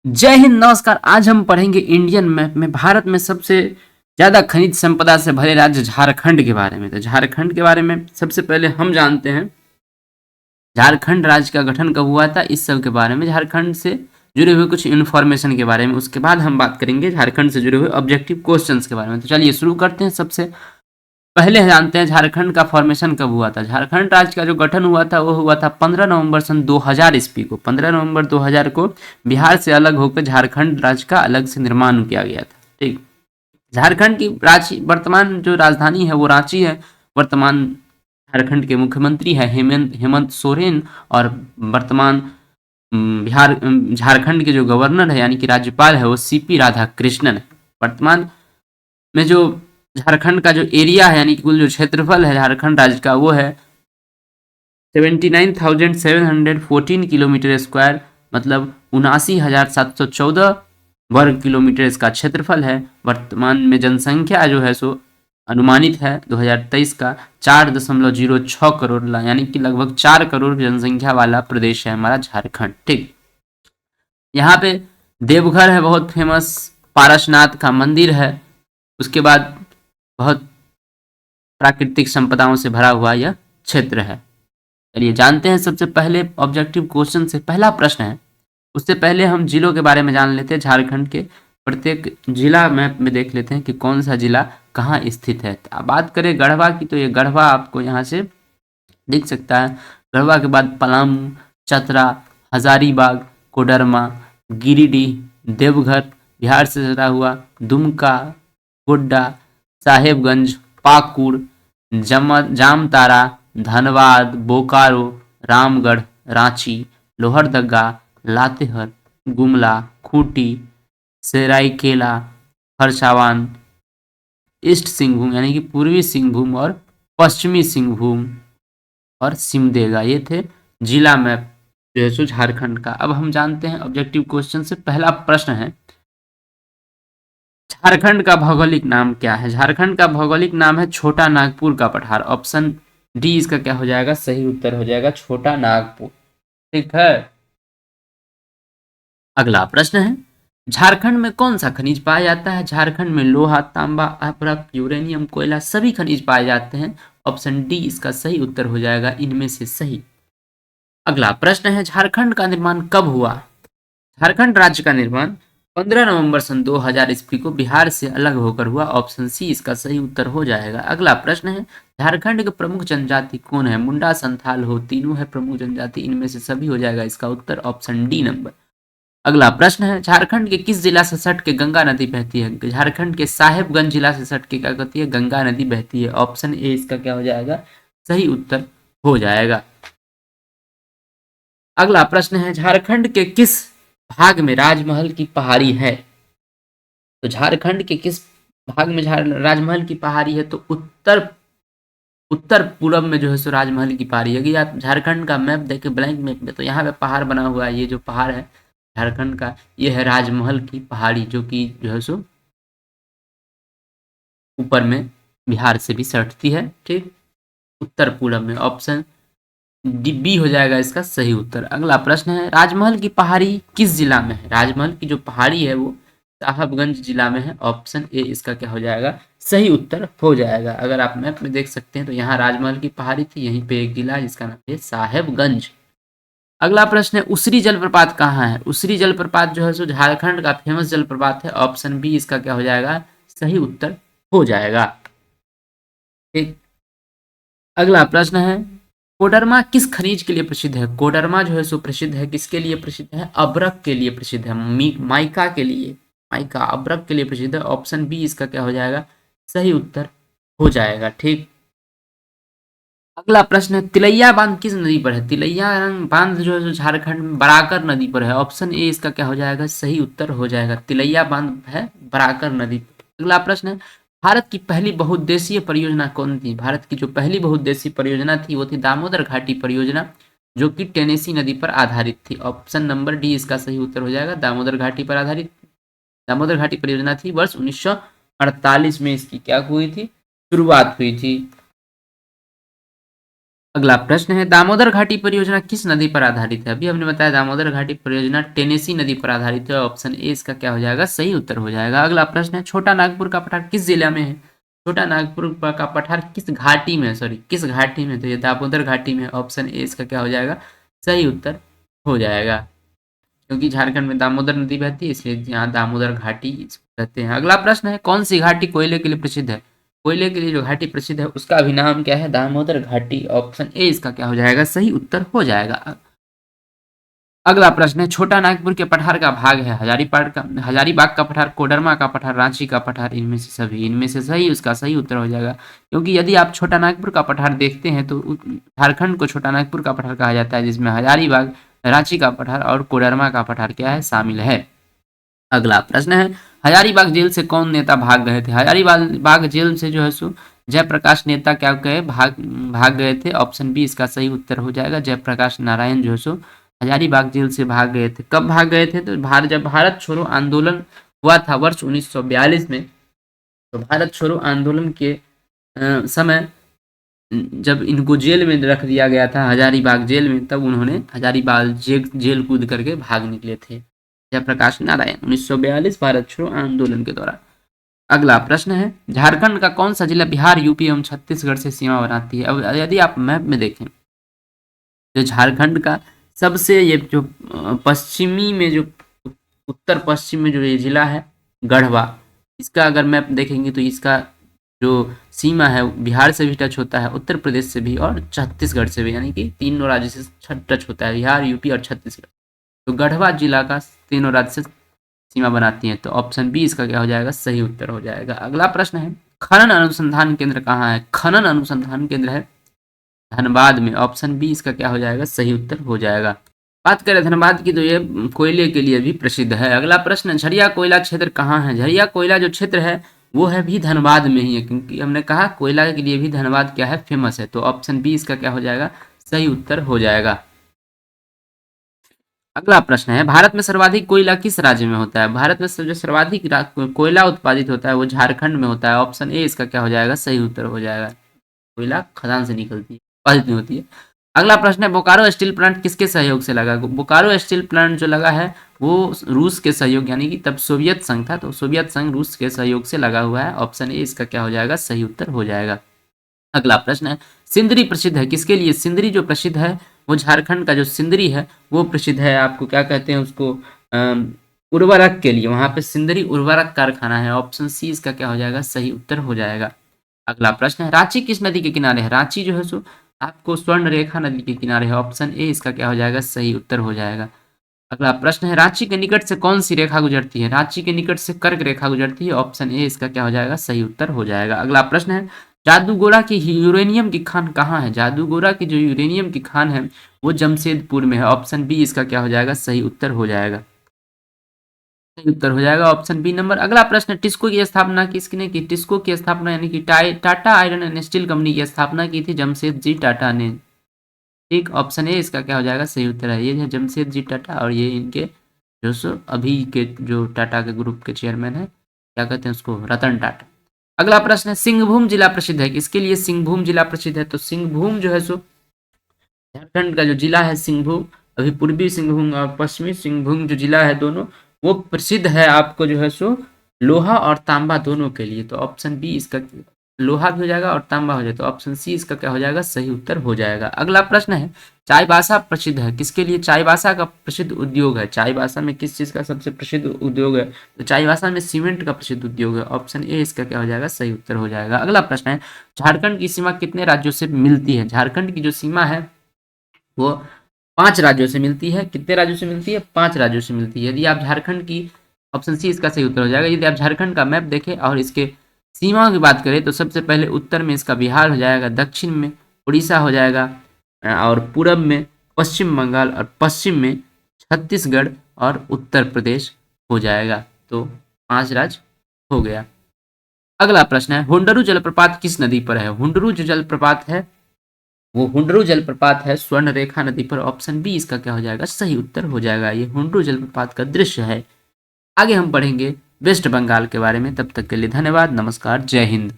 जय हिंद, नमस्कार। आज हम पढ़ेंगे इंडियन मैप में भारत में सबसे ज्यादा खनिज संपदा से भरे राज्य झारखंड के बारे में। तो झारखंड के बारे में सबसे पहले हम जानते हैं झारखंड राज्य का गठन कब हुआ था, इस सब के बारे में, झारखंड से जुड़े हुए कुछ इन्फॉर्मेशन के बारे में। उसके बाद हम बात करेंगे झारखंड से जुड़े हुए ऑब्जेक्टिव क्वेश्चंस के बारे में। तो चलिए शुरू करते हैं। सबसे पहले जानते हैं झारखंड का फॉर्मेशन कब हुआ था। झारखंड राज्य का जो गठन हुआ था वो हुआ था 15 नवंबर सन 2000 ईस्वी को। 15 नवंबर 2000 को बिहार से अलग होकर झारखंड राज्य का अलग से निर्माण किया गया था। ठीक, झारखंड की रांची, वर्तमान जो राजधानी है वो रांची है। वर्तमान झारखंड के मुख्यमंत्री है हेमंत सोरेन, और वर्तमान बिहार झारखंड के जो गवर्नर है यानी कि राज्यपाल है वो सीपी राधाकृष्णन है। वर्तमान में जो झारखंड का जो एरिया है यानी कि कुल जो क्षेत्रफल है झारखंड राज्य का वो है 79,714 किलोमीटर स्क्वायर, मतलब 79,714 वर्ग किलोमीटर इसका क्षेत्रफल है। वर्तमान में जनसंख्या जो है सो अनुमानित है 2023 का 4.06 करोड़, यानी कि लगभग 4 करोड़ जनसंख्या वाला प्रदेश है हमारा झारखंड। ठीक, यहाँ पे देवघर है बहुत फेमस, पारसनाथ का मंदिर है। उसके बाद बहुत प्राकृतिक संपदाओं से भरा हुआ यह क्षेत्र है। चलिए जानते हैं सबसे पहले ऑब्जेक्टिव क्वेश्चन से पहला प्रश्न है। उससे पहले हम जिलों के बारे में जान लेते हैं। झारखंड के प्रत्येक जिला मैप में देख लेते हैं कि कौन सा जिला कहाँ स्थित है। अब बात करें गढ़वा की, तो ये गढ़वा आपको यहाँ से दिख सकता है। गढ़वा के बाद पलामू, चतरा, हजारीबाग, कोडरमा, गिरिडीह, देवघर, बिहार से सटा हुआ दुमका, गोड्डा, साहेबगंज, पाकुड़, जामतारा, धनबाद, बोकारो, रामगढ़, रांची, लोहरदगा, लातेहार, गुमला, खूंटी, सरायकेला, खरसावान, ईस्ट सिंहभूम यानी कि पूर्वी सिंहभूम और पश्चिमी सिंहभूम और सिमदेगा, ये थे जिला मैप जो है सो झारखंड का। अब हम जानते हैं ऑब्जेक्टिव क्वेश्चन से पहला प्रश्न है, झारखंड का भौगोलिक नाम क्या है। झारखंड का भौगोलिक नाम है छोटा नागपुर का पठार। ऑप्शन डी इसका क्या हो जाएगा, सही उत्तर हो जाएगा छोटा नागपुर। ठीक है, अगला प्रश्न है, झारखंड में कौन सा खनिज पाया जाता है। झारखंड में लोहा, तांबा, अभ्रक, यूरेनियम, कोयला सभी खनिज पाए जाते हैं। ऑप्शन डी इसका सही उत्तर हो जाएगा इनमें से सही। अगला प्रश्न है, झारखंड का निर्माण कब हुआ। झारखंड राज्य का निर्माण 15 नवंबर सन 2000 ईस्वी को बिहार से अलग होकर हुआ। ऑप्शन सी इसका सही उत्तर हो जाएगा। अगला प्रश्न है, झारखंड के प्रमुख जनजाति कौन है। मुंडा, संथाल, हो, तीनों है प्रमुख जनजाति, इनमें से सभी हो जाएगा इसका उत्तर ऑप्शन डी नंबर। अगला प्रश्न है, झारखंड के किस जिला से सट के गंगा नदी बहती है। झारखंड के साहेबगंज जिला से सट के क्या कहती है, गंगा नदी बहती है। ऑप्शन ए इसका क्या हो जाएगा, सही उत्तर हो जाएगा। अगला प्रश्न है, झारखंड के किस भाग में राजमहल की पहाड़ी है। तो झारखंड के किस भाग में राजमहल की पहाड़ी है, तो उत्तर पूर्व में जो है सो राजमहल की पहाड़ी है। यदि आप झारखंड का मैप देखें ब्लैंक मैप में, तो यहाँ पे पहाड़ बना हुआ है। ये जो पहाड़ है झारखंड का, ये है राजमहल की पहाड़ी, जो कि जो है सो ऊपर में बिहार से भी सटती है। ठीक, उत्तर पूर्व में। ऑप्शन बी हो जाएगा इसका सही उत्तर। अगला प्रश्न है, राजमहल की पहाड़ी किस जिला में है। राजमहल की जो पहाड़ी है वो साहबगंज जिला में है। ऑप्शन ए इसका क्या हो जाएगा, सही उत्तर हो जाएगा। अगर आप मैप में देख सकते हैं तो यहाँ राजमहल की पहाड़ी थी, यहीं पे एक जिला जिसका नाम है साहेबगंज। अगला प्रश्न है, उसरी जलप्रपात कहाँ है। उसरी जलप्रपात जो है सो झारखंड का फेमस जलप्रपात है। ऑप्शन बी इसका क्या हो जाएगा, सही उत्तर हो जाएगा। ठीक, अगला प्रश्न है, कोडरमा किस खनिज के लिए प्रसिद्ध है। कोडरमा जो है सो प्रसिद्ध है, किसके लिए प्रसिद्ध है, अब्रक के लिए प्रसिद्ध है, माइका के लिए, माइका अब्रक के लिए प्रसिद्ध है। ऑप्शन बी इसका क्या हो जाएगा, सही उत्तर हो जाएगा। ठीक, अगला प्रश्न है, तिलैया बांध किस नदी पर है। तिलैया बांध जो है सो झारखंड में बराकर नदी पर है। ऑप्शन ए इसका क्या हो जाएगा, सही उत्तर हो जाएगा। तिलैया बांध है बराकर नदी पर। अगला प्रश्न है, भारत की पहली बहुउद्देशीय परियोजना कौन थी। भारत की जो पहली बहुउद्देशीय परियोजना थी वो थी दामोदर घाटी परियोजना, जो कि टेनेसी नदी पर आधारित थी। ऑप्शन नंबर डी इसका सही उत्तर हो जाएगा, दामोदर घाटी पर आधारित। दामोदर घाटी परियोजना थी, वर्ष 1948 में इसकी क्या हुई थी, शुरुआत हुई थी। अगला प्रश्न है, दामोदर घाटी परियोजना किस नदी पर आधारित है? अभी हमने बताया दामोदर घाटी परियोजना टेनेसी नदी पर आधारित है। ऑप्शन ए इसका क्या हो जाएगा? सही उत्तर हो जाएगा। अगला प्रश्न है, छोटा नागपुर का पठार किस जिला में है? छोटा नागपुर का पठार किस घाटी में, सॉरी किस घाटी में? तो ये दामोदर घाटी में। ऑप्शन ए इसका क्या हो जाएगा? सही उत्तर हो जाएगा, क्योंकि झारखंड में दामोदर नदी बहती है, इसलिए यहाँ दामोदर घाटी कहते हैं। अगला प्रश्न है, कौन सी घाटी कोयले के लिए प्रसिद्ध है? कोयले के लिए जो घाटी प्रसिद्ध है उसका भी नाम क्या है? दामोदर घाटी। ऑप्शन ए इसका क्या हो जाएगा? सही उत्तर हो जाएगा। अगला प्रश्न है, छोटा नागपुर के पठार का भाग है हजारीबाग का पठार, कोडरमा का पठार, रांची का पठार, इनमें से सभी। इनमें से सही उसका सही उत्तर हो जाएगा, क्योंकि यदि आप छोटा नागपुर का पठार देखते हैं तो झारखंड को छोटा नागपुर का पठार कहा जाता है, जिसमें हजारीबाग, रांची का पठार और कोडरमा का पठार क्या है? शामिल है। अगला प्रश्न है, हजारीबाग जेल से कौन नेता भाग गए थे? हजारीबाग जेल से जो है सो जयप्रकाश नेता क्या गए? भाग गए थे। ऑप्शन बी इसका सही उत्तर हो जाएगा। जयप्रकाश नारायण जो है सो हजारीबाग जेल से भाग गए थे। कब भाग गए थे? तो जब भारत छोड़ो आंदोलन हुआ था वर्ष 1942 में, तो भारत छोड़ो आंदोलन के समय जब इनको जेल में रख दिया गया था, हजारीबाग जेल में, तब उन्होंने हजारीबाग जेल कूद करके भाग निकले थे। जयप्रकाश नारायण 1942 भारत छोड़ो आंदोलन के दौरान। अगला प्रश्न है, झारखंड का कौन सा जिला बिहार, यूपी एवं छत्तीसगढ़ से सीमा बनाती है? अब यदि आप मैप में देखें तो झारखंड का सबसे ये जो पश्चिमी में जो उत्तर पश्चिम में जो ये जिला है गढ़वा, इसका अगर मैप देखेंगे तो इसका जो सीमा है बिहार से भी टच होता है, उत्तर प्रदेश से भी और छत्तीसगढ़ से भी, यानी कि तीनों राज्य से टच होता है, बिहार, यूपी और छत्तीसगढ़। तो गढ़वा जिला का तीनों राज्य से सीमा बनाती है। तो ऑप्शन बी इसका क्या हो जाएगा? सही उत्तर हो जाएगा। अगला प्रश्न है, खनन अनुसंधान केंद्र कहाँ है? खनन अनुसंधान केंद्र है धनबाद में। ऑप्शन बी इसका क्या हो जाएगा? सही उत्तर हो जाएगा। बात करें धनबाद की तो ये कोयले के लिए भी प्रसिद्ध है। अगला प्रश्न, झरिया कोयला क्षेत्र कहाँ है? झरिया कोयला जो क्षेत्र है वो है भी धनबाद में ही है, क्योंकि हमने कहा कोयला के लिए भी धनबाद क्या है? फेमस है। तो ऑप्शन बी इसका क्या हो जाएगा? सही उत्तर हो जाएगा। अगला प्रश्न है, भारत में सर्वाधिक कोयला किस राज्य में होता है? भारत में जो सर्वाधिक कोयला उत्पादित होता है वो झारखंड में होता है। ऑप्शन ए इसका क्या हो जाएगा? सही उत्तर हो जाएगा। कोयला खदान से निकलती है, उत्पादित नहीं होती है। अगला प्रश्न है, बोकारो स्टील प्लांट किसके सहयोग से लगा? बोकारो स्टील प्लांट जो लगा है वो रूस के सहयोग, यानी कि तब सोवियत संघ था, तो सोवियत संघ रूस के सहयोग से लगा हुआ है। ऑप्शन ए इसका क्या हो जाएगा? सही उत्तर हो जाएगा। अगला प्रश्न है, सिंदरी प्रसिद्ध है किसके लिए? सिंदरी जो प्रसिद्ध है वो झारखंड का जो सिंदरी है वो प्रसिद्ध है, आपको क्या कहते हैं उसको, उर्वरक के लिए। वहां पे सिंदरी उर्वरक कारखाना है। ऑप्शन सी इसका क्या हो जाएगा? सही उत्तर हो जाएगा। अगला प्रश्न है, रांची किस नदी के किनारे है? रांची जो है सो आपको स्वर्ण रेखा नदी के किनारे है। ऑप्शन ए इसका क्या हो जाएगा? सही उत्तर हो जाएगा। अगला प्रश्न है, रांची के निकट से कौन सी रेखा गुजरती है? रांची के निकट से कर्क रेखा गुजरती है। ऑप्शन ए इसका क्या हो जाएगा? सही उत्तर हो जाएगा। अगला प्रश्न है, जादूगोड़ा की यूरेनियम की खान कहाँ है? जादूगोड़ा की जो यूरेनियम की खान है वो जमशेदपुर में है। ऑप्शन बी इसका क्या हो जाएगा? सही उत्तर हो जाएगा। सही उत्तर हो जाएगा ऑप्शन बी नंबर। अगला प्रश्न, टिस्को की स्थापना किसने की? टिस्को की स्थापना यानी कि Tata iron and steel company की स्थापना की थी जमशेदजी टाटा ने। ठीक, ऑप्शन ए इसका क्या हो जाएगा? सही उत्तर है। ये है जमशेदजी टाटा और ये इनके जो सो अभी के जो टाटा के ग्रुप के चेयरमैन है, क्या कहते हैं उसको, रतन टाटा। अगला प्रश्न है, सिंहभूम जिला प्रसिद्ध है किसके लिए? सिंहभूम जिला प्रसिद्ध है तो सिंहभूम जो है सो झारखंड का जो जिला है सिंहभूम, अभी पूर्वी सिंहभूम और पश्चिमी सिंहभूम जो जिला है दोनों, वो प्रसिद्ध है आपको जो है सो लोहा और तांबा दोनों के लिए। तो ऑप्शन बी इसका लोहा भी हो जाएगा और तांबा हो जाएगा, तो ऑप्शन सी इसका क्या हो जाएगा? सही उत्तर हो जाएगा। अगला प्रश्न है, चाईबासा प्रसिद्ध है किसके लिए? चाईबासा का प्रसिद्ध उद्योग है, चाईबासा में किस चीज का सबसे प्रसिद्ध उद्योग है? तो चाईबासा में सीमेंट का प्रसिद्ध उद्योग है। ऑप्शन ए इसका क्या हो जाएगा? सही उत्तर हो जाएगा। अगला प्रश्न है, झारखंड की सीमा कितने राज्यों से मिलती है? झारखंड की जो सीमा है वो 5 राज्यों से मिलती है। कितने राज्यों से मिलती है? 5 राज्यों से मिलती है। यदि आप झारखंड की, ऑप्शन सी इसका सही उत्तर हो जाएगा। यदि आप झारखंड का मैप देखें और इसके सीमाओं की बात करें तो सबसे पहले उत्तर में इसका बिहार हो जाएगा, दक्षिण में उड़ीसा हो जाएगा और पूरब में पश्चिम बंगाल और पश्चिम में छत्तीसगढ़ और उत्तर प्रदेश हो जाएगा। तो 5 राज्य हो गया। अगला प्रश्न है, हुंडरू जलप्रपात किस नदी पर है? हुंडरू जो जलप्रपात है वो हुंडरू जलप्रपात है स्वर्ण रेखा नदी पर। ऑप्शन बी इसका क्या हो जाएगा? सही उत्तर हो जाएगा। ये हुंडरू जलप्रपात का दृश्य है। आगे हम पढ़ेंगे वेस्ट बंगाल के बारे में। तब तक के लिए धन्यवाद, नमस्कार, जय हिंद।